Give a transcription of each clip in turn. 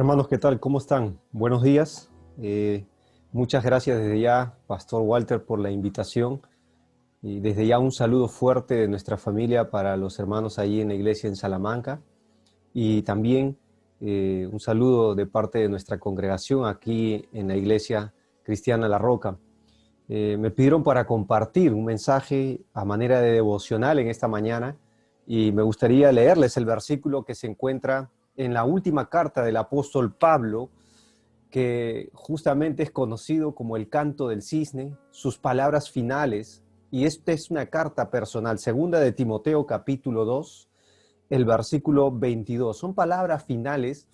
Hermanos, ¿qué tal? ¿Cómo están? Buenos días. Muchas gracias desde ya, Pastor Walter, por la invitación. Y desde ya un saludo fuerte de nuestra familia para los hermanos allí en la iglesia en Salamanca. Y también un saludo de parte de nuestra congregación aquí en la iglesia cristiana La Roca. Me pidieron para compartir un mensaje a manera de devocional en esta mañana y me gustaría leerles el versículo que se encuentra en la última carta del apóstol Pablo, que justamente es conocido como el canto del cisne, sus palabras finales, y esta es una carta personal, segunda de Timoteo capítulo 2, el versículo 22. Son palabras finales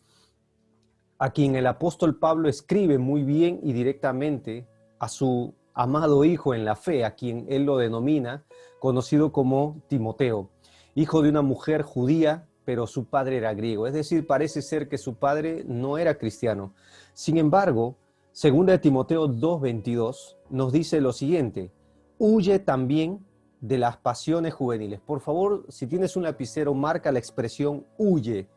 a quien el apóstol Pablo escribe muy bien y directamente a su amado hijo en la fe, a quien él lo denomina, conocido como Timoteo, hijo de una mujer judía, pero su padre era griego. Es decir, parece ser que su padre no era cristiano. Sin embargo, segunda de Timoteo 2:22 nos dice lo siguiente: huye también de las pasiones juveniles. Por favor, si tienes un lapicero, marca la expresión huye.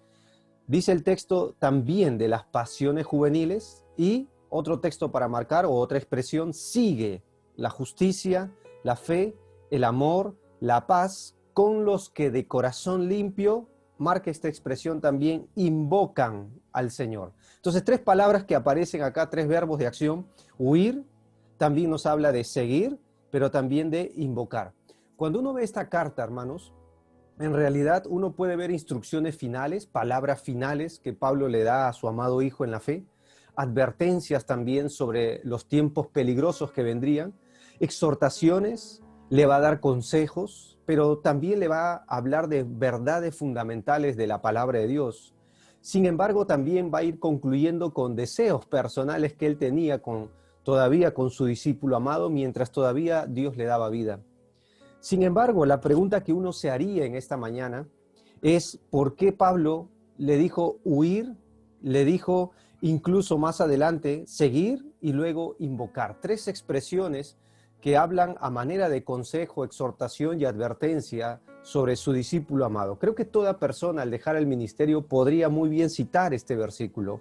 Dice el texto también de las pasiones juveniles, y otro texto para marcar o otra expresión: sigue la justicia, la fe, el amor, la paz con los que de corazón limpio, marca esta expresión también, invocan al Señor. Entonces, tres palabras que aparecen acá, tres verbos de acción: huir, también nos habla de seguir, pero también de invocar. Cuando uno ve esta carta, hermanos, en realidad uno puede ver instrucciones finales, palabras finales que Pablo le da a su amado hijo en la fe, advertencias también sobre los tiempos peligrosos que vendrían, exhortaciones, le va a dar consejos, pero también le va a hablar de verdades fundamentales de la palabra de Dios. Sin embargo, también va a ir concluyendo con deseos personales que él tenía todavía con su discípulo amado, mientras todavía Dios le daba vida. Sin embargo, la pregunta que uno se haría en esta mañana es ¿por qué Pablo le dijo huir, le dijo incluso más adelante seguir y luego invocar? Tres expresiones que hablan a manera de consejo, exhortación y advertencia sobre su discípulo amado. Creo que toda persona al dejar el ministerio podría muy bien citar este versículo.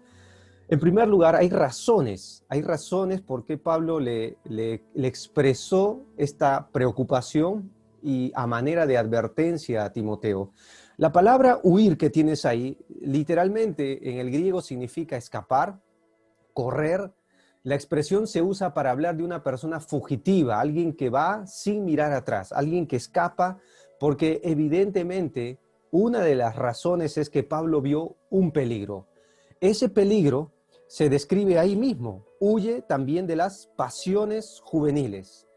En primer lugar, hay razones por qué Pablo le expresó esta preocupación y a manera de advertencia a Timoteo. La palabra huir que tienes ahí, literalmente en el griego significa escapar, correr. La expresión se usa para hablar de una persona fugitiva, alguien que va sin mirar atrás, alguien que escapa, porque evidentemente una de las razones es que Pablo vio un peligro. Ese peligro se describe ahí mismo: huye también de las pasiones juveniles.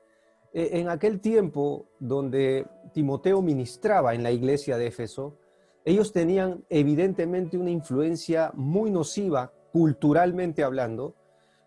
En aquel tiempo donde Timoteo ministraba en la iglesia de Éfeso, ellos tenían evidentemente una influencia muy nociva, culturalmente hablando,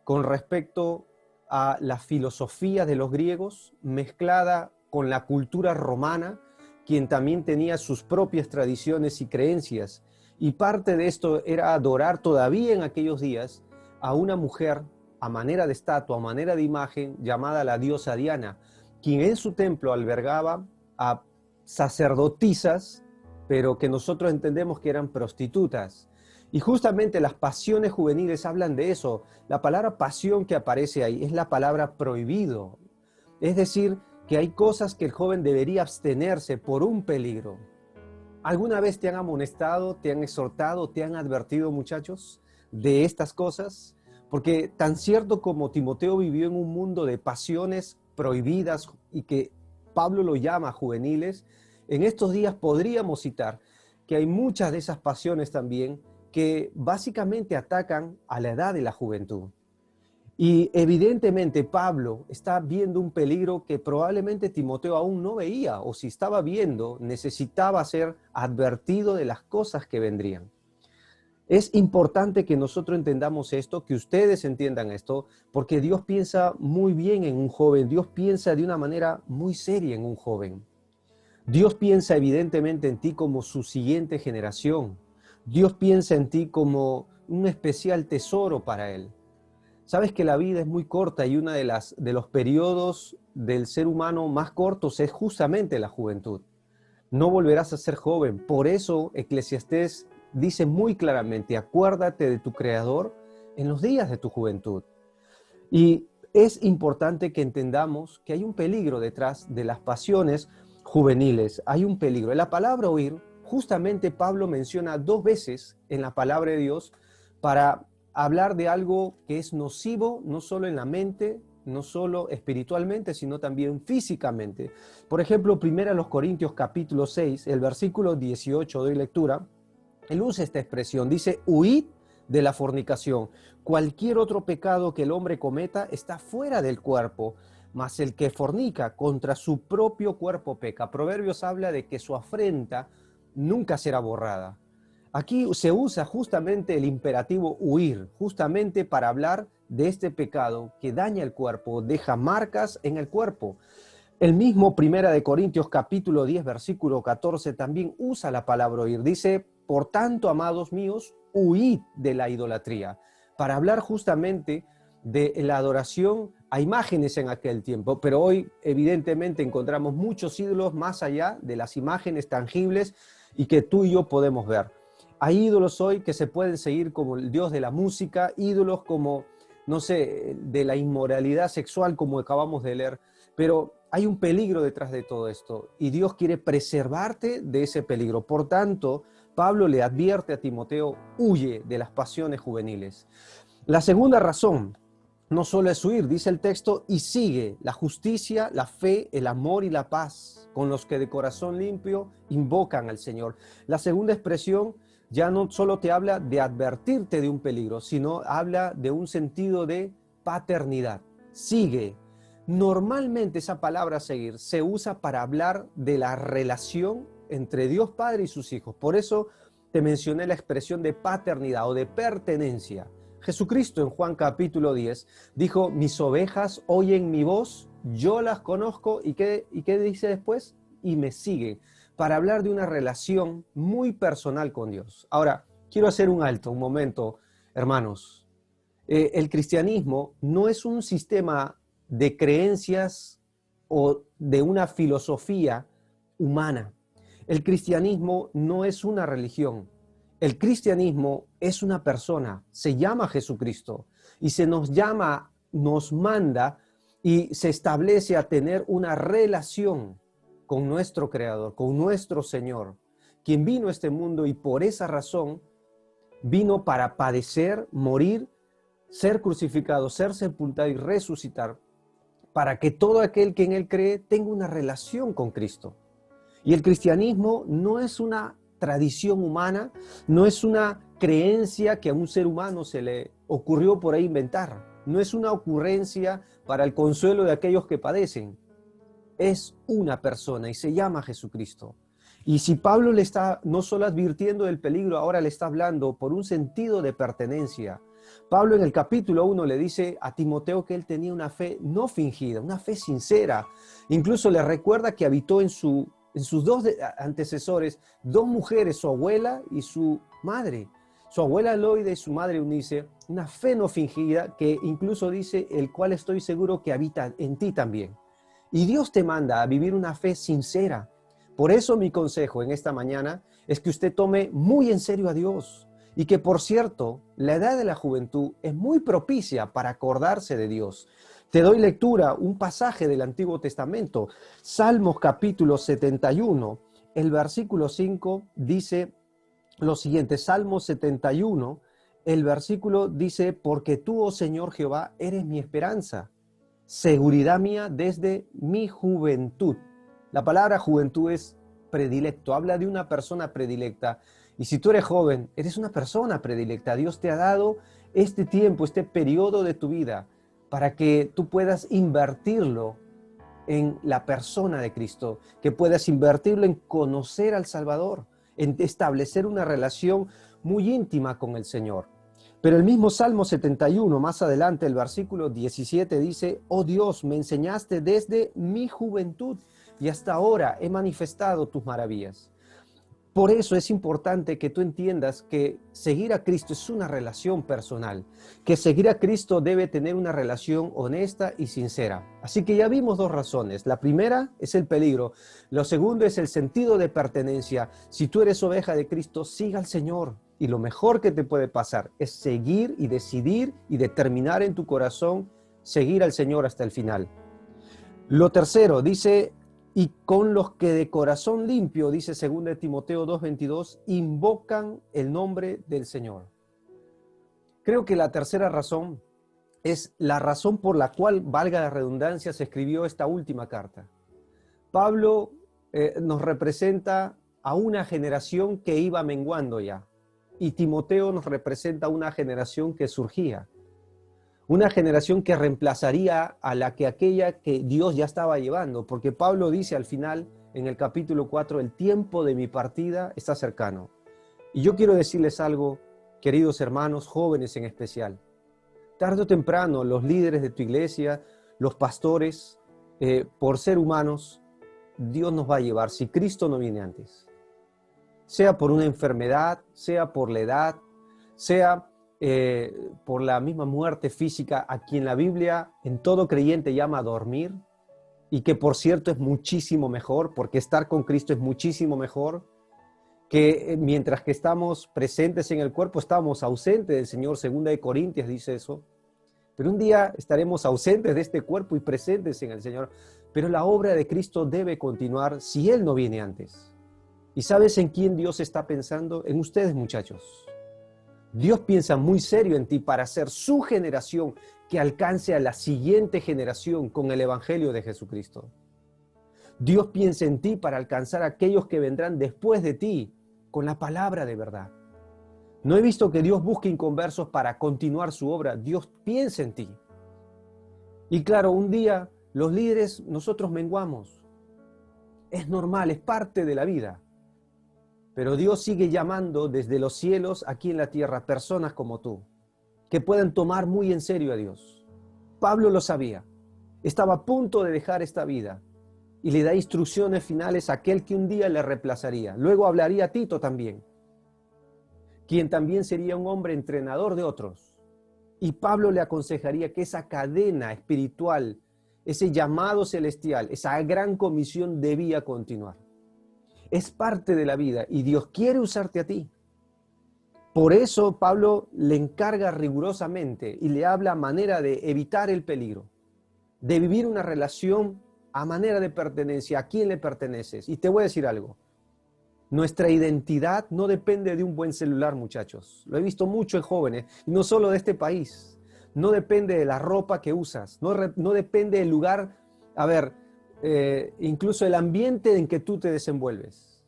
con respecto a la filosofía de los griegos, mezclada con la cultura romana, quien también tenía sus propias tradiciones y creencias. Y parte de esto era adorar todavía en aquellos días a una mujer a manera de estatua, a manera de imagen, llamada la diosa Diana, quien en su templo albergaba a sacerdotisas, pero que nosotros entendemos que eran prostitutas. Y justamente las pasiones juveniles hablan de eso. La palabra pasión que aparece ahí es la palabra prohibido. Es decir, que hay cosas que el joven debería abstenerse por un peligro. ¿Alguna vez te han amonestado, te han exhortado, te han advertido, muchachos, de estas cosas? Porque tan cierto como Timoteo vivió en un mundo de pasiones prohibidas y que Pablo lo llama juveniles, en estos días podríamos citar que hay muchas de esas pasiones también que básicamente atacan a la edad de la juventud. Y evidentemente Pablo está viendo un peligro que probablemente Timoteo aún no veía, o si estaba viendo, necesitaba ser advertido de las cosas que vendrían. Es importante que nosotros entendamos esto, que ustedes entiendan esto, porque Dios piensa muy bien en un joven, Dios piensa de una manera muy seria en un joven. Dios piensa evidentemente en ti como su siguiente generación. Dios piensa en ti como un especial tesoro para Él. Sabes que la vida es muy corta y uno de los periodos del ser humano más cortos es justamente la juventud. No volverás a ser joven. Por eso Eclesiastés dice muy claramente, acuérdate de tu Creador en los días de tu juventud. Y es importante que entendamos que hay un peligro detrás de las pasiones juveniles. Hay un peligro. En la palabra oír, justamente Pablo menciona 2 veces en la palabra de Dios para hablar de algo que es nocivo, no solo en la mente, no solo espiritualmente, sino también físicamente. Por ejemplo, 1 Corintios capítulo 6, el versículo 18, doy lectura, él usa esta expresión, dice, huid de la fornicación. Cualquier otro pecado que el hombre cometa está fuera del cuerpo, mas el que fornica contra su propio cuerpo peca. Proverbios habla de que su afrenta nunca será borrada. Aquí se usa justamente el imperativo huir, justamente para hablar de este pecado que daña el cuerpo, deja marcas en el cuerpo. El mismo 1 Corintios capítulo 10, versículo 14 también usa la palabra oír. Dice, por tanto, amados míos, huid de la idolatría, para hablar justamente de la adoración a imágenes en aquel tiempo. Pero hoy, evidentemente, encontramos muchos ídolos más allá de las imágenes tangibles y que tú y yo podemos ver. Hay ídolos hoy que se pueden seguir como el dios de la música, ídolos como, no sé, de la inmoralidad sexual, como acabamos de leer, pero hay un peligro detrás de todo esto y Dios quiere preservarte de ese peligro. Por tanto, Pablo le advierte a Timoteo, huye de las pasiones juveniles. La segunda razón no solo es huir, dice el texto, y sigue la justicia, la fe, el amor y la paz con los que de corazón limpio invocan al Señor. La segunda expresión ya no solo te habla de advertirte de un peligro, sino habla de un sentido de paternidad. Sigue. Normalmente esa palabra seguir se usa para hablar de la relación entre Dios Padre y sus hijos. Por eso te mencioné la expresión de paternidad o de pertenencia. Jesucristo en Juan capítulo 10 dijo, mis ovejas oyen mi voz, yo las conozco, ¿y qué dice después? Y me siguen, para hablar de una relación muy personal con Dios. Ahora, quiero hacer un alto, un momento, hermanos. El cristianismo no es un sistema de creencias o de una filosofía humana. El cristianismo no es una religión. El cristianismo es una persona, se llama Jesucristo y se nos llama, nos manda y se establece a tener una relación con nuestro Creador, con nuestro Señor, quien vino a este mundo y por esa razón vino para padecer, morir, ser crucificado, ser sepultado y resucitar, para que todo aquel que en Él cree tenga una relación con Cristo. Y el cristianismo no es una tradición humana, no es una creencia que a un ser humano se le ocurrió por ahí inventar, no es una ocurrencia para el consuelo de aquellos que padecen, es una persona y se llama Jesucristo. Y si Pablo le está no solo advirtiendo del peligro, ahora le está hablando por un sentido de pertenencia. Pablo en el capítulo 1 le dice a Timoteo que él tenía una fe no fingida, una fe sincera. Incluso le recuerda que habitó en sus 2 antecesores, 2 mujeres, su abuela y su madre. Su abuela Loide y su madre Eunice, una fe no fingida que incluso dice, el cual estoy seguro que habita en ti también. Y Dios te manda a vivir una fe sincera. Por eso mi consejo en esta mañana es que usted tome muy en serio a Dios. Y que, por cierto, la edad de la juventud es muy propicia para acordarse de Dios. Te doy lectura, un pasaje del Antiguo Testamento, Salmos capítulo 71, el versículo 5 dice lo siguiente, Salmos 71, el versículo dice, porque tú, oh Señor Jehová, eres mi esperanza, seguridad mía desde mi juventud. La palabra juventud es predilecto, habla de una persona predilecta. Y si tú eres joven, eres una persona predilecta. Dios te ha dado este tiempo, este periodo de tu vida para que tú puedas invertirlo en la persona de Cristo, que puedas invertirlo en conocer al Salvador, en establecer una relación muy íntima con el Señor. Pero el mismo Salmo 71, más adelante, el versículo 17 dice, oh Dios, me enseñaste desde mi juventud y hasta ahora he manifestado tus maravillas. Por eso es importante que tú entiendas que seguir a Cristo es una relación personal, que seguir a Cristo debe tener una relación honesta y sincera. Así que ya vimos dos razones. La primera es el peligro. Lo segundo es el sentido de pertenencia. Si tú eres oveja de Cristo, siga al Señor. Y lo mejor que te puede pasar es seguir y decidir y determinar en tu corazón seguir al Señor hasta el final. Lo tercero, dice, y con los que de corazón limpio, dice 2 Timoteo 2:22, invocan el nombre del Señor. Creo que la tercera razón es la razón por la cual, valga la redundancia, se escribió esta última carta. Pablo nos representa a una generación que iba menguando ya, y Timoteo nos representa a una generación que surgía. Una generación que reemplazaría a aquella que Dios ya estaba llevando, porque Pablo dice al final, en el capítulo 4, el tiempo de mi partida está cercano. Y yo quiero decirles algo, queridos hermanos, jóvenes en especial. Tarde o temprano, los líderes de tu iglesia, los pastores, por ser humanos, Dios nos va a llevar si Cristo no viene antes. Sea por una enfermedad, sea por la edad, sea por la misma muerte física, a quien la Biblia en todo creyente llama dormir, y que por cierto es muchísimo mejor, porque estar con Cristo es muchísimo mejor, que mientras que estamos presentes en el cuerpo, estamos ausentes del Señor. 2 Corintios dice eso. Pero un día estaremos ausentes de este cuerpo y presentes en el Señor. Pero la obra de Cristo debe continuar si Él no viene antes. ¿Y sabes en quién Dios está pensando? En ustedes, muchachos. Dios piensa muy serio en ti para ser su generación que alcance a la siguiente generación con el Evangelio de Jesucristo. Dios piensa en ti para alcanzar a aquellos que vendrán después de ti con la palabra de verdad. No he visto que Dios busque inconversos para continuar su obra. Dios piensa en ti. Y claro, un día los líderes, nosotros menguamos. Es normal, es parte de la vida. Pero Dios sigue llamando desde los cielos aquí en la tierra personas como tú, que puedan tomar muy en serio a Dios. Pablo lo sabía. Estaba a punto de dejar esta vida y le da instrucciones finales a aquel que un día le reemplazaría. Luego hablaría a Tito también, quien también sería un hombre entrenador de otros. Y Pablo le aconsejaría que esa cadena espiritual, ese llamado celestial, esa gran comisión debía continuar. Es parte de la vida y Dios quiere usarte a ti. Por eso Pablo le encarga rigurosamente y le habla a manera de evitar el peligro, de vivir una relación a manera de pertenencia. ¿A quién le perteneces? Y te voy a decir algo. Nuestra identidad no depende de un buen celular, muchachos. Lo he visto mucho en jóvenes, y no solo de este país. No depende de la ropa que usas, no depende del lugar, incluso el ambiente en que tú te desenvuelves.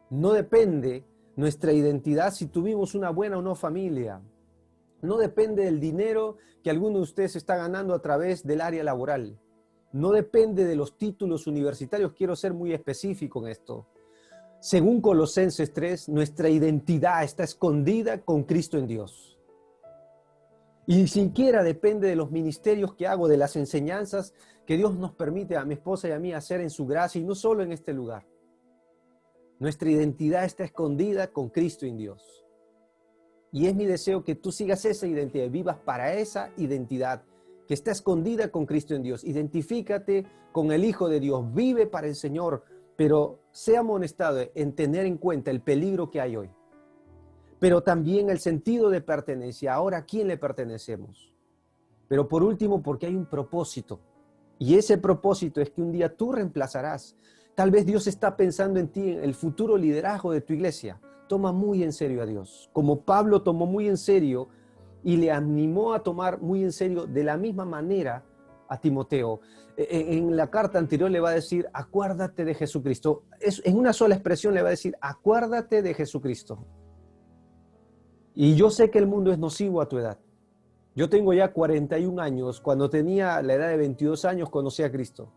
No depende nuestra identidad si tuvimos una buena o no familia. No depende del dinero que alguno de ustedes está ganando a través del área laboral. No depende de los títulos universitarios. Quiero ser muy específico en esto. Según Colosenses 3, nuestra identidad está escondida con Cristo en Dios. Y ni siquiera depende de los ministerios que hago, de las enseñanzas que Dios nos permite a mi esposa y a mí hacer en su gracia, y no solo en este lugar. Nuestra identidad está escondida con Cristo en Dios. Y es mi deseo que tú sigas esa identidad, vivas para esa identidad que está escondida con Cristo en Dios. Identifícate con el Hijo de Dios, vive para el Señor, pero sea amonestado en tener en cuenta el peligro que hay hoy. Pero también el sentido de pertenencia. Ahora, ¿a quién le pertenecemos? Pero por último, porque hay un propósito. Y ese propósito es que un día tú reemplazarás. Tal vez Dios está pensando en ti, en el futuro liderazgo de tu iglesia. Toma muy en serio a Dios. Como Pablo tomó muy en serio y le animó a tomar muy en serio de la misma manera a Timoteo. En la carta anterior le va a decir, acuérdate de Jesucristo. En una sola expresión le va a decir, acuérdate de Jesucristo. Y yo sé que el mundo es nocivo a tu edad. Yo tengo ya 41 años. Cuando tenía la edad de 22 años conocí a Cristo.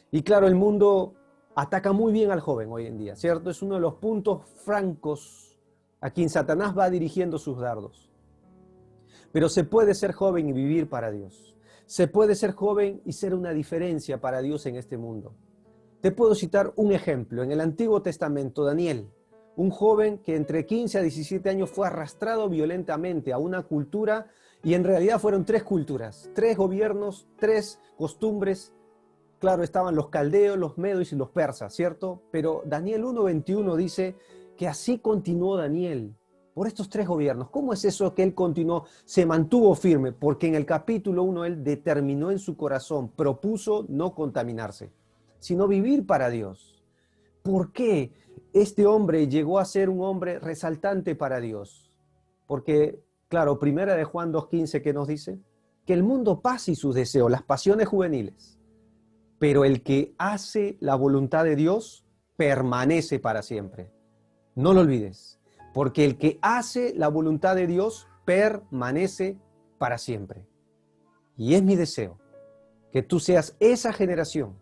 Y claro, el mundo ataca muy bien al joven hoy en día, ¿cierto? Es uno de los puntos francos a quien Satanás va dirigiendo sus dardos. Pero se puede ser joven y vivir para Dios. Se puede ser joven y ser una diferencia para Dios en este mundo. Te puedo citar un ejemplo. En el Antiguo Testamento, Daniel. un joven que entre 15 a 17 años fue arrastrado violentamente a una cultura, y en realidad fueron tres culturas, tres gobiernos, tres costumbres. Claro, estaban los caldeos, los medos y los persas, ¿cierto? Pero Daniel 1:21 dice que así continuó Daniel por estos tres gobiernos. ¿Cómo es eso que él continuó, se mantuvo firme? Porque en el capítulo 1 él determinó en su corazón, propuso no contaminarse, sino vivir para Dios. ¿Por qué este hombre llegó a ser un hombre resaltante para Dios? Porque, claro, primera de Juan 2:15, ¿qué nos dice? Que el mundo pasa y sus deseos, las pasiones juveniles, pero el que hace la voluntad de Dios permanece para siempre. No lo olvides, porque el que hace la voluntad de Dios permanece para siempre. Y es mi deseo que tú seas esa generación,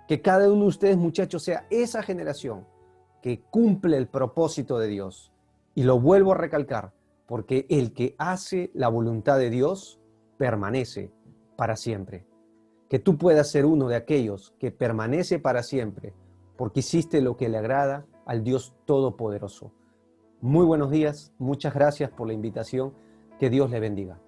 que cada uno de ustedes, muchachos, sea esa generación que cumple el propósito de Dios. Y lo vuelvo a recalcar, porque el que hace la voluntad de Dios permanece para siempre. Que tú puedas ser uno de aquellos que permanece para siempre, porque hiciste lo que le agrada al Dios Todopoderoso. Muy buenos días, muchas gracias por la invitación, que Dios le bendiga.